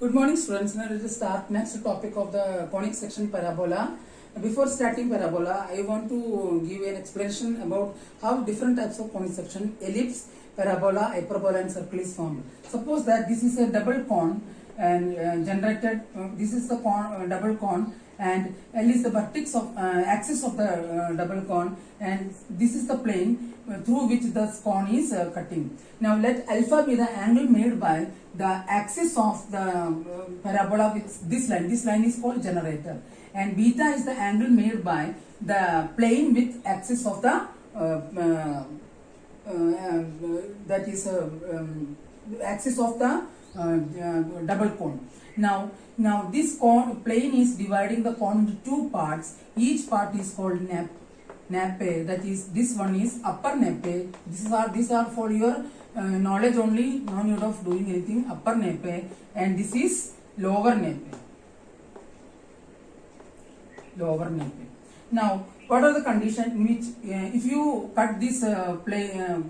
Good morning, students. Now let us start next topic of the conic section parabola. Before starting parabola, I want to give an explanation about how different types of conic section, ellipse, parabola, hyperbola and circle is formed. Suppose that this is a double cone and generated, this is the double cone and L is the vertex of axis of the double cone and this is the plane through which the cone is cutting. Now let alpha be the angle made by the axis of the parabola with this line. This line is called generator, and beta is the angle made by the plane with axis of the that is axis of the double cone. Now this plane is dividing the cone into two parts. Each part is called nappe. That is, this one is upper nappe. These are for your knowledge only, no need of doing anything. Upper nappe, and this is lower nappe. Lower nappe. Now, what are the conditions in which if you cut this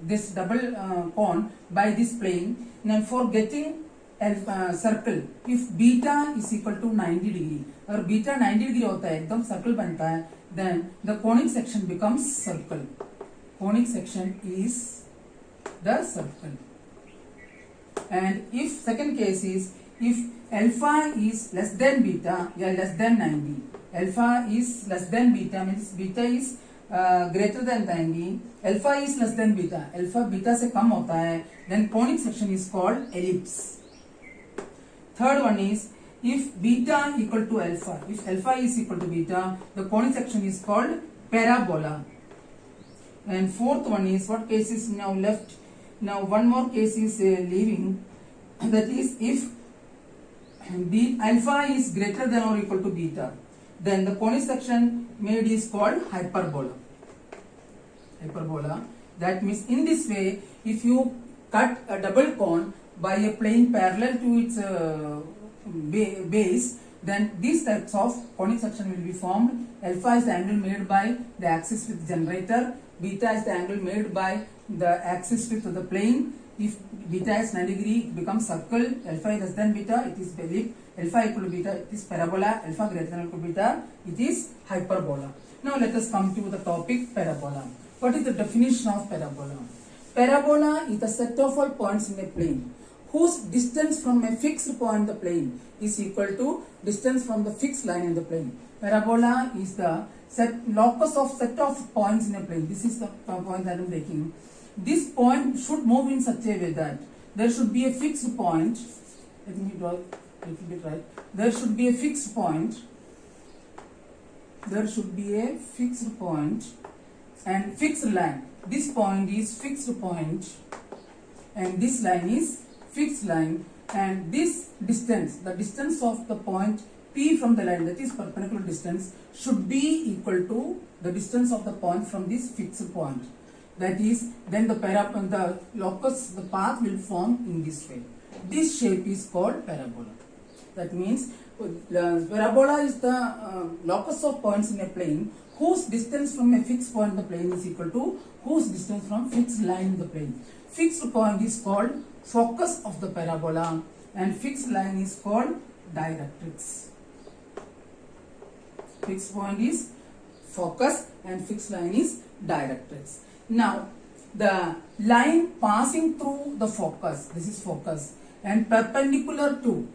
this double cone by this plane, now for getting circle, if beta is equal to 90 degree or beta 90 degree होता है, एकदम circle बनता है, then the conic section becomes circle. Conic section is the circle. And if second case is if alpha is less than beta, less than 90, alpha is less than beta means beta is greater than 90, alpha is less than beta, alpha beta से कम होता है, then conic section is called ellipse. Third one is if beta equal to alpha, if alpha is equal to beta, the conic section is called parabola. And fourth one is, what case is now left? Now one more case is leaving, that is if alpha is greater than or equal to beta, then the conic section made is called hyperbola. Hyperbola. That means in this way, if you cut a double cone by a plane parallel to its base, then these types of conic section will be formed. Alpha is the angle made by the axis with generator, beta is the angle made by the axis with the plane. If beta is 90 degree, it becomes circle. Alpha is less than beta, it is ellipse. Alpha equal to beta, it is parabola. Alpha greater than or equal to beta, it is hyperbola. Now let us come to the topic parabola. What is the definition of parabola? Parabola is the set of all points in a plane whose distance from a fixed point in the plane is equal to distance from the fixed line in the plane. Parabola is the locus of set of points in a plane. This is the point that I am taking. This point should move in such a way that there should be a fixed point. Let me draw a little bit right. There should be a fixed point. There should be a fixed point and fixed line. This point is fixed point and this line is fixed line, and this distance, the distance of the point P from the line, that is perpendicular distance, should be equal to the distance of the point from this fixed point. That is, then the locus, the path will form in this way. This shape is called parabola. That means parabola is the locus of points in a plane whose distance from a fixed point in the plane is equal to whose distance from fixed line in the plane. Fixed point is called focus of the parabola and fixed line is called directrix. Fixed point is focus and fixed line is directrix. Now the line passing through the focus, this is focus, and perpendicular to,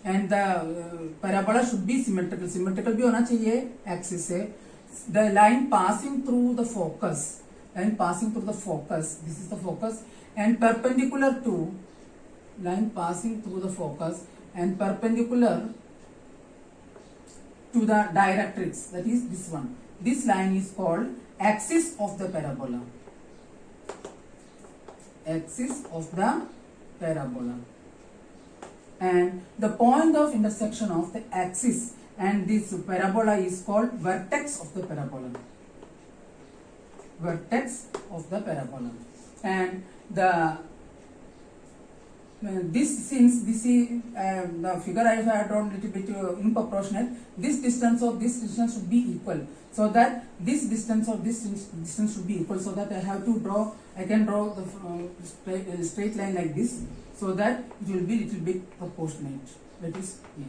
and the parabola should be symmetrical. Symmetrical भी होना चाहिए axis से. The line passing through the focus, line passing through the focus, this is the focus, and perpendicular to, line passing through the focus and perpendicular to the directrix, that is this one. This line is called axis of the parabola. Axis of the parabola. And the point of intersection of the axis and this parabola is called vertex of the parabola. Vertex of the parabola. And the since this is the figure I have drawn little bit improportionate, this distance or this distance should be equal, so that this distance or this distance should be equal, so that I can draw the straight line like this, so that it will be little bit proportionate. that is P.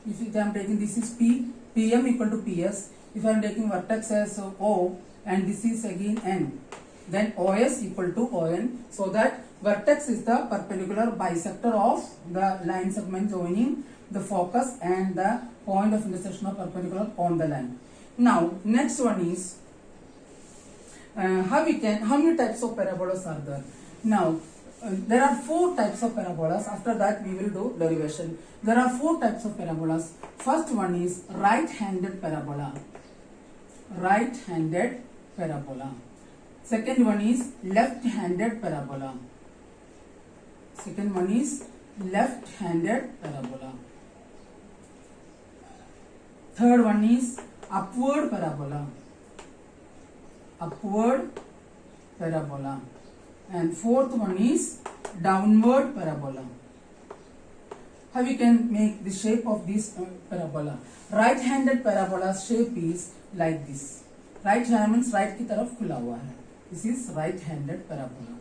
If I am taking this is P, PM equal to PS. If I am taking vertex as O and this is again N, then OS equal to ON. So that vertex is the perpendicular bisector of the line segment joining the focus and the point of intersection of perpendicular on the line. Now next one is how many types of parabolas are there? Now there are 4 types of parabolas. After that we will do derivation. There are 4 types of parabolas. First one is right-handed parabola. Right-handed parabola. Second one is left-handed parabola. Second one is left-handed parabola. Third one is upward parabola. Upward parabola. And fourth one is downward parabola. How we can make the shape of this parabola? Right-handed parabola shape is like this. Right hand means right की तरफ खुला हुआ है. This is right-handed parabola.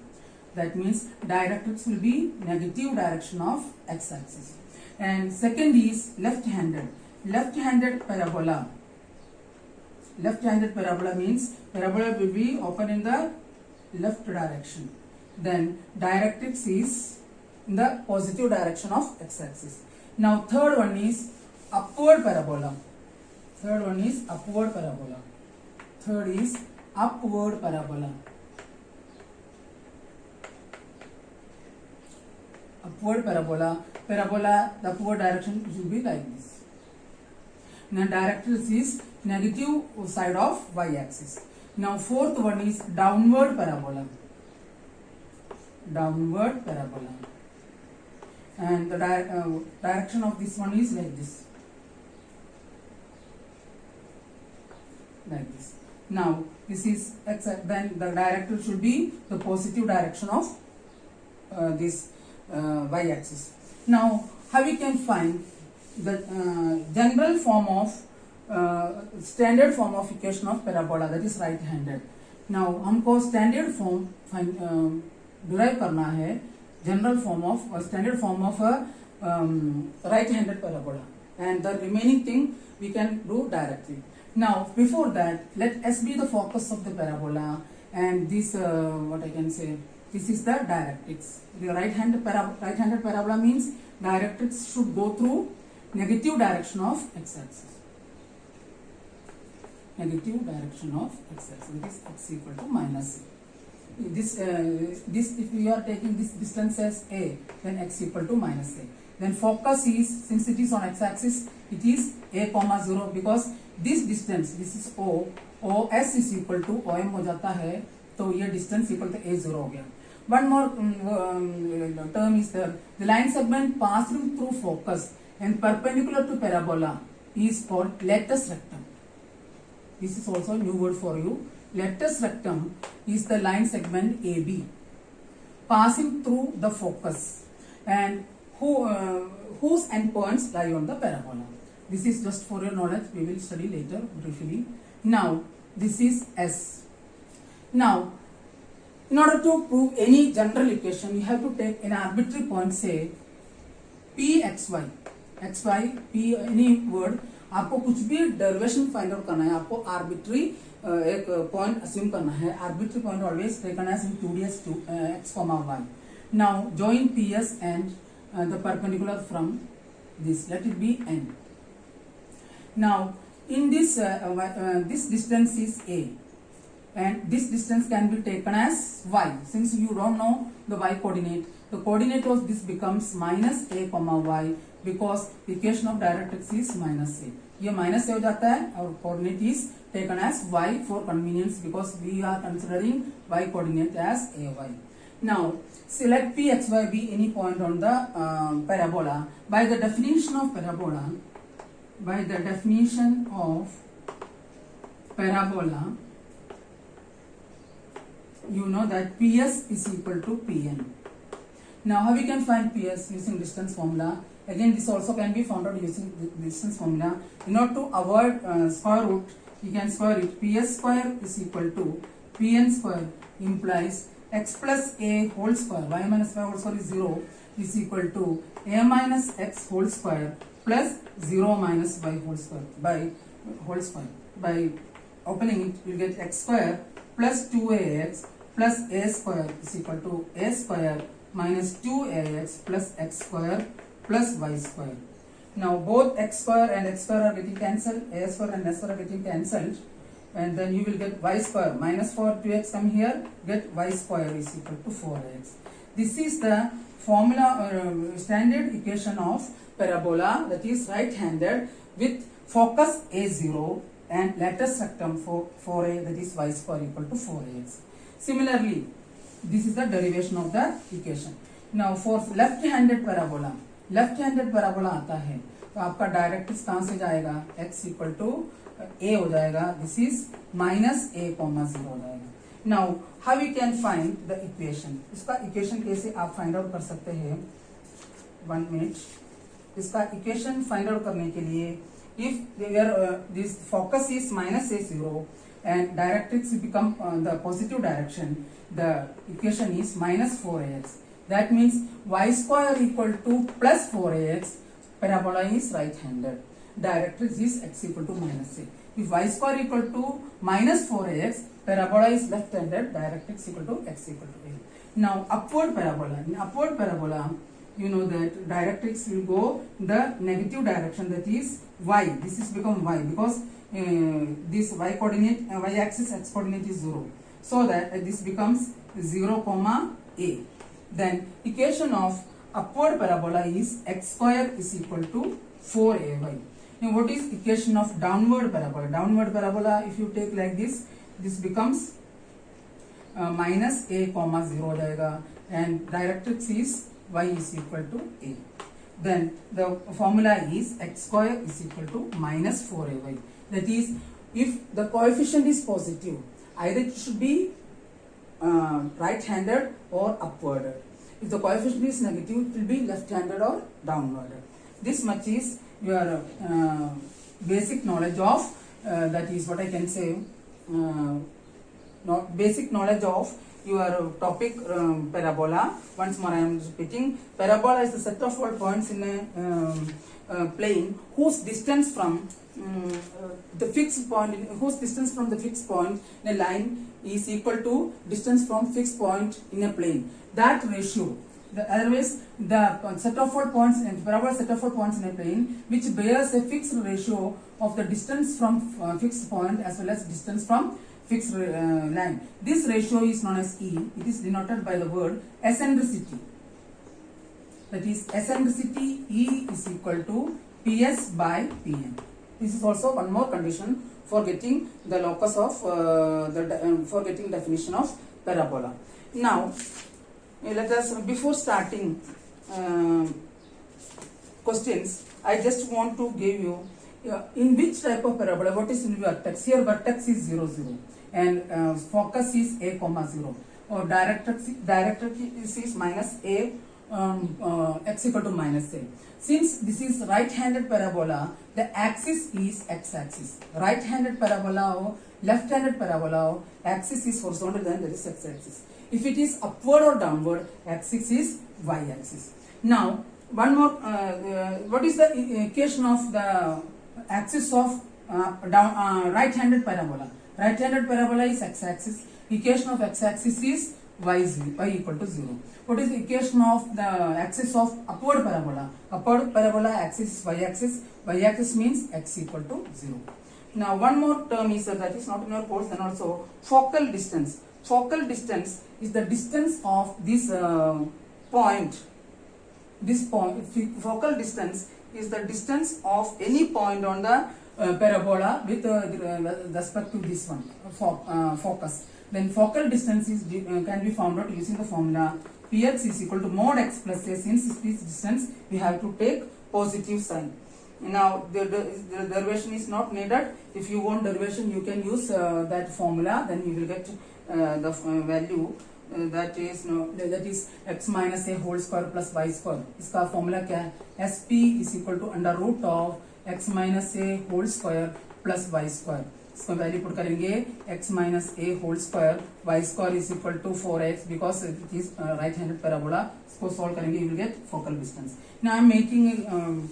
That means directrix will be negative direction of x-axis. And second is left-handed. Left-handed parabola. Left-handed parabola means parabola will be open in the left direction. Then directrix is in the positive direction of x-axis. Now third one is upward parabola. Third one is upward parabola. Third is upward parabola. Upward parabola. Parabola, the upward direction should be like this. Now directrix is negative side of y-axis. Now fourth one is downward parabola. Downward parabola. And the direction of this one is like this. Like this. Now this is x, then the directrix should be the positive direction of this y-axis. Now how we can find the general form of standard form of equation of parabola, that is right-handed. Now हमको standard form derive करना है, general form of standard form of a right-handed parabola, and the remaining thing we can do directly. Now before that, let S be the focus of the parabola, and this what I can say, this is the directrix. The right-handed parabola means directrix should go through negative direction of x-axis. Negative direction of x-axis, that is x equal to minus a. This if we are taking this distance as a, then x equal to minus a. Then focus is, since it is on x-axis, it is a comma 0, because this distance, this is o, os is equal to om हो जाता है, तो ये distance equal to a0 हो गया. One more term is there. The line segment passing through focus and perpendicular to parabola is called latus rectum. This is also a new word for you. Latus rectum is the line segment AB passing through the focus and whose endpoints lie on the parabola. This is just for your knowledge. We will study later briefly. Now this is S. Now in order to prove any general equation, you have to take an arbitrary point, say Pxy, xy, P any word. आपको कुछ भी derivation find out करना है, आपको arbitrary एक point assume करना है. Arbitrary point always taken as in 2ds to x, y. Now join PS and the perpendicular from this. Let it be n. Now in this this distance is a, and this distance can be taken as y. Since you don't know the y coordinate, the coordinate of this becomes minus a comma y, because the equation of directrix is minus a. ये minus a हो जाता है और coordinate is taken as y for convenience, because we are considering y coordinate as a y. Now select p x y be any point on the parabola. By the definition of parabola, you know that PS is equal to Pn. Now how we can find PS using distance formula? Again, this also can be found out using the distance formula. In order to avoid square root, you can square it. PS square is equal to Pn square implies x plus a whole square. Y minus y whole square is 0. is equal to a minus x whole square plus 0 minus y whole square by opening it you get x square plus 2ax plus a square is equal to a square minus 2ax plus x square plus y square. Now both x square and x square are getting cancelled, a square and s square are getting cancelled, and then you will get y square minus 4 2x come here, get y square is equal to 4x. This is the formula standard equation of parabola, that is right handed with focus a0 and lattice rectum for 4a, that is y square equal to 4ax. Similarly, this is the derivation of the equation. Now for left handed parabola आता है तो आपका directrix कहाँ से जाएगा, x equal to a हो जाएगा, this is minus a comma 0 हो जाएगा. Now how you can find the equation, इसका इक्वेशन कैसे आप फाइंड आउट कर सकते हैं, 1 मिनट. इसका इक्वेशन फाइंड आउट करने के लिए if this focus is minus a0 and directrix become the positive direction, the equation is minus 4ax. That means y square equal to plus 4ax, parabola is right handed, directrix is x equal to minus a. If y square equal to minus 4ax, parabola is left handed, directrix equal to x equal to a. Now upward parabola, in upward parabola you know that directrix will go the negative direction, that is y, this is become y because this y coordinate y axis x coordinate is 0, so that this becomes 0 comma a. Then equation of upward parabola is x square is equal to 4ay. Now what is equation of downward parabola? Downward parabola if you take like this becomes minus a comma 0 हो जाएगा and directrix is y is equal to a. Then the formula is x square is equal to minus 4ay. That is, if the coefficient is positive, either it should be right-handed or upwarded. If the coefficient is negative, it will be left-handed or downwarded. This much is your basic knowledge of that is what I can say. Basic knowledge of your topic parabola. Once more I am repeating, parabola is the set of all points in a plane whose distance from the fixed point in a line is equal to distance from fixed point in a plane. That ratio, otherwise the set of all points in parabola set of all points in a plane which bears a fixed ratio of the distance from fixed point as well as distance from fixed line. This ratio is known as E. It is denoted by the word eccentricity. That is, eccentricity E is equal to PS by PM. This is also one more condition for getting the locus of for getting definition of parabola. Now let us, before starting questions, I just want to give you in which type of parabola, what is in vertex. Here vertex is 0 0 and focus is a comma 0, or directrix is minus a x equal to minus a. Since this is right-handed parabola, the axis is x-axis. Right-handed parabola or left-handed parabola or axis is horizontal, then there is x-axis. If it is upward or downward, axis is y-axis. Now, one more. What is the equation of the axis of right-handed parabola? Right-handed parabola is x-axis. Equation of x-axis is y equal to 0. What is the equation of the axis of upward parabola? Upward parabola axis is y-axis. Y-axis means x equal to 0. Now one more term is that is not in our course, then also focal distance. Focal distance is the distance of this point. This point, focal distance is the distance of any point on the parabola with respect to this one focus. Then focal distance is can be found out using the formula Px is equal to mod x plus a. Since this distance, we have to take positive sign. Now the derivation is not needed. If you want derivation, you can use that formula. Then you will get the value that is x minus a whole square plus y square. इसका formula क्या है? Sp is equal to under root of x minus a whole square plus y square. इसका value put करेंगे x minus a whole square, y square is equal to 4x because it is right handed parabola. इसको solve करेंगे, you will get focal distance. Now I am making a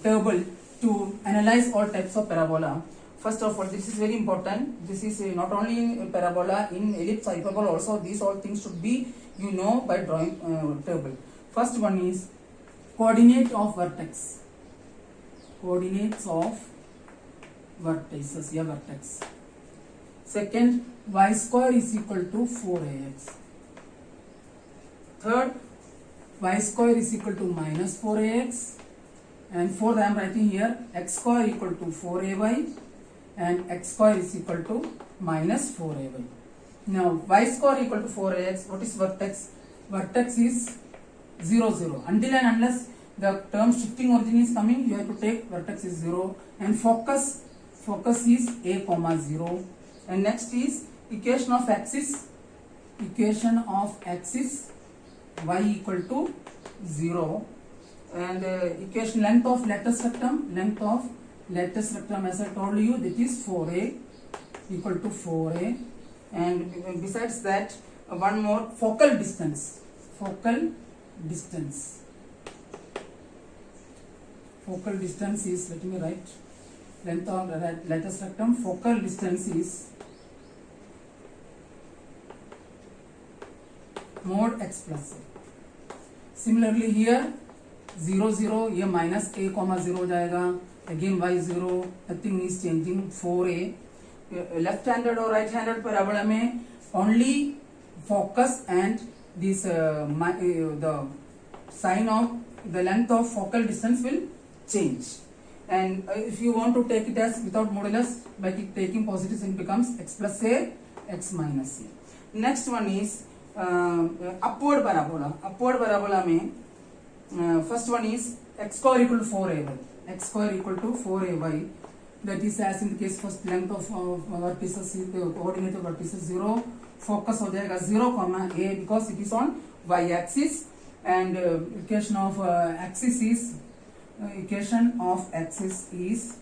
table to analyze all types of parabola. First of all, this is very important. This is not only in parabola, in ellipse, hyperbola also. These all things should be you know by drawing table. First one is coordinate of vertex. Coordinates of vertices, yeah, vertex. Second, y square is equal to 4ax. Third, y square is equal to minus 4ax. And fourth, I am writing here x square equal to 4ay and x square is equal to minus 4ay. Now, y square equal to 4ax, what is vertex? Vertex is 0, 0. Until and unless the term shifting origin is coming, you have to take vertex is 0. And focus is a comma 0. And next is equation of axis y equal to 0. And equation length of lattice rectum as I told you, that is 4a equal to 4a. And besides that, one more, focal distance is, let me write, length of lattice rectum, focal distance is mod x plus a. Similarly here 0, 0, ये minus a comma 0 हो जाएगा, again y 0, nothing is changing, 4a. Left handed और right handed parabola में only focus and this the sign of the length of focal distance will change. And if you want to take it as without modulus, by taking positive sign becomes x plus a, x minus a. Next one is upward parabola. Upward parabola में first one is x square equal to 4ay. X square equal to 4ay. That is as in the case first, length of vertices, coordinate of vertices 0. Focus हो जाएगा 0 comma a because it is on y axis. And equation of axis is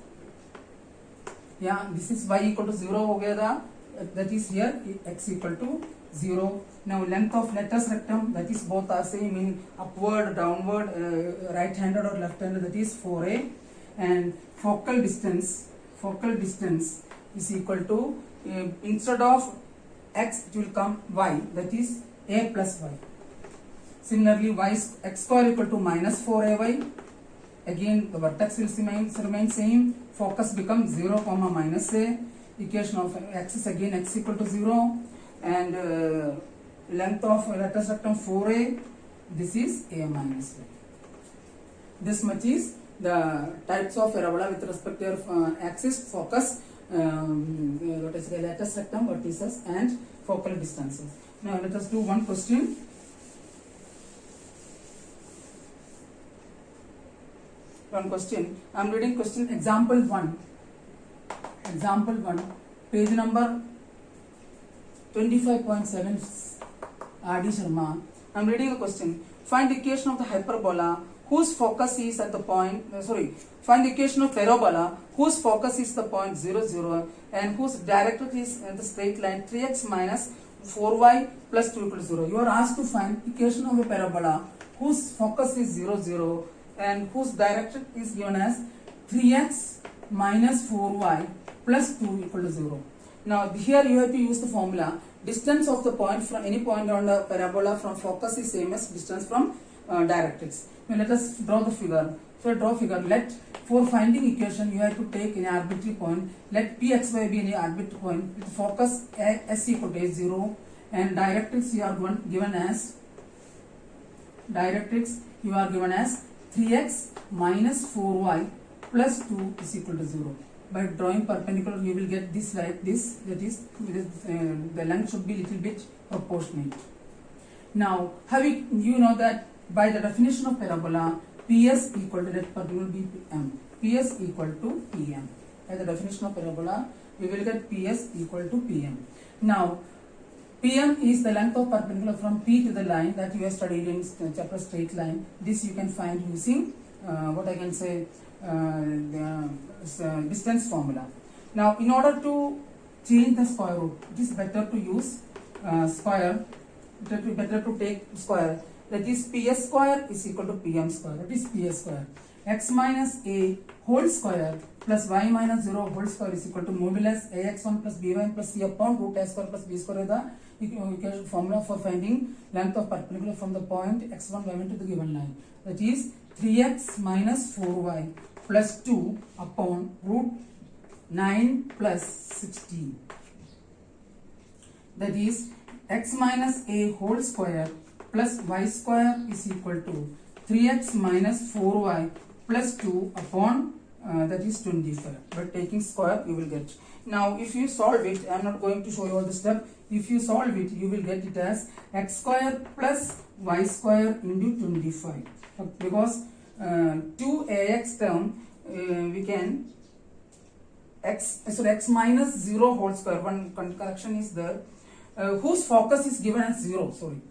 yeah, this is y equal to 0 हो गया था, that is here x equal to 0. Now length of lattice rectum, that is both are same in upward, downward, right handed or left handed, that is 4a. And focal distance is equal to instead of x it will come y, that is a plus y. Similarly, x square equal to minus 4ay. Again the vertex will remain same. Focus becomes 0 comma minus a. Equation of axis again x equal to 0. And length of lattice rectum 4a. This is a minus a. This much is the types of parabola with respect to your axis, focus, what is the lattice rectum, vertices, and focal distances. Now let us do one question. I am reading question example 1. Example 1, page number 25.7, R.D. Sharma. I am reading a question. Find the equation of the hyperbola whose focus is at the point, find the equation of parabola whose focus is the point 0, 0 and whose directrix is in the straight line 3x minus 4y plus 2 equal to 0. You are asked to find equation of a parabola whose focus is 0, 0 and whose directrix is given as 3x minus 4y plus 2 equal to 0. Now here you have to use the formula. Distance of the point from any point on the parabola from focus is same as distance from directrix. Now let us draw the figure. So draw figure. Let for finding equation you have to take an arbitrary point. Let pxy be an arbitrary point with focus s equal to 0 and directrix you are given as 3x minus 4y plus 2 is equal to 0. By drawing perpendicular you will get this like this, that is the length should be little bit proportionate. Now you know that by the definition of parabola PS equal to that particular be PM. PS equal to PM. By the definition of parabola we will get PS equal to PM. Now PM is the length of perpendicular from P to the line that you have studied in chapter straight line. This you can find using what I can say the distance formula. Now in order to change the square root. It is better to use square. Better to take square. That is ps square is equal to pm square. That is ps square. X minus a whole square plus y minus 0 whole square is equal to modulus ax1 plus b1 plus c upon root a square plus b square is the formula for finding length of perpendicular from the point x1 y1 to the given line. That is 3x minus 4y plus 2 upon root 9 plus 16. That is x minus a whole square plus y square is equal to 3x minus 4y plus 2 upon that is 25. But taking square you will get. Now if you solve it, I am not going to show you all the step. If you solve it, you will get it as x square plus y square into 25. Because 2ax term we can x minus 0 whole square. One correction is there. Whose focus is given as 0. Sorry,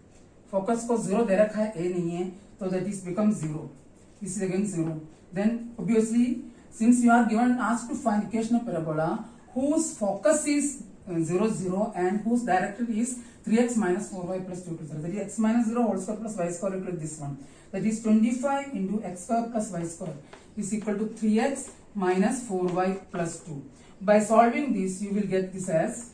focus को 0 दे रखा है, a नहीं है, so that is becomes 0. This is again 0. Then obviously, since you are given asked to find equation of parabola whose focus is 0 0 and whose direction is 3x minus 4y plus 2 plus 0. That is x minus 0 whole square plus y square equal to this one. That is 25 into x square plus y square is equal to 3x minus 4y plus 2. By solving this, you will get this as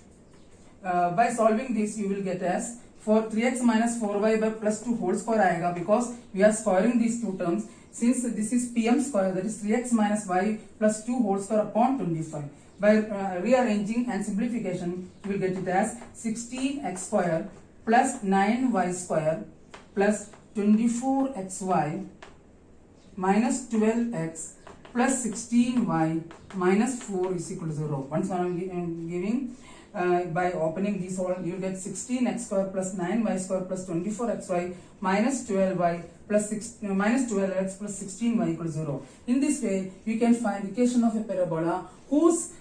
for 3x minus 4y by plus 2 whole square आएगा, because we are squaring these two terms. Since this is pm square, that is 3x minus y plus 2 whole square upon 25. By rearranging and simplification, you will get it as 16x square plus 9y square plus 24xy minus 12x plus 16y minus 4 is equal to 0. Once I am giving by opening these all, you will get 16x square plus 9y square plus 24xy minus 12y plus minus 12x plus 16y equal to 0. In this way, you can find equation of a parabola whose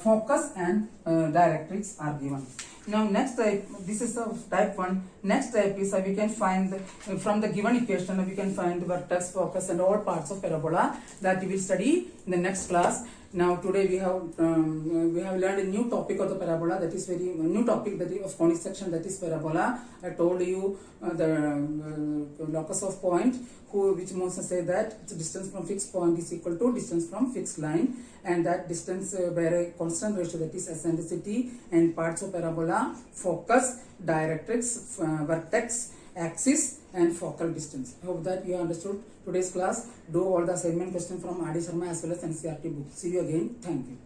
focus and directrix are given. Now next type, this is the type 1. Next type is we can find from the given equation we can find the vertex, focus and all parts of parabola that we will study in the next class. Now today we have learned a new topic of the parabola, that is very new topic, that is of conic section, that is parabola. I told you the locus of point, which Moses said that distance from fixed point is equal to distance from fixed line, and that distance by a constant ratio, that is eccentricity, and parts of parabola, focus, directrix, vertex, axis and focal distance. I hope that you understood today's class. Do all the assignment questions from R.D. Sharma as well as NCERT book. See you again. Thank you.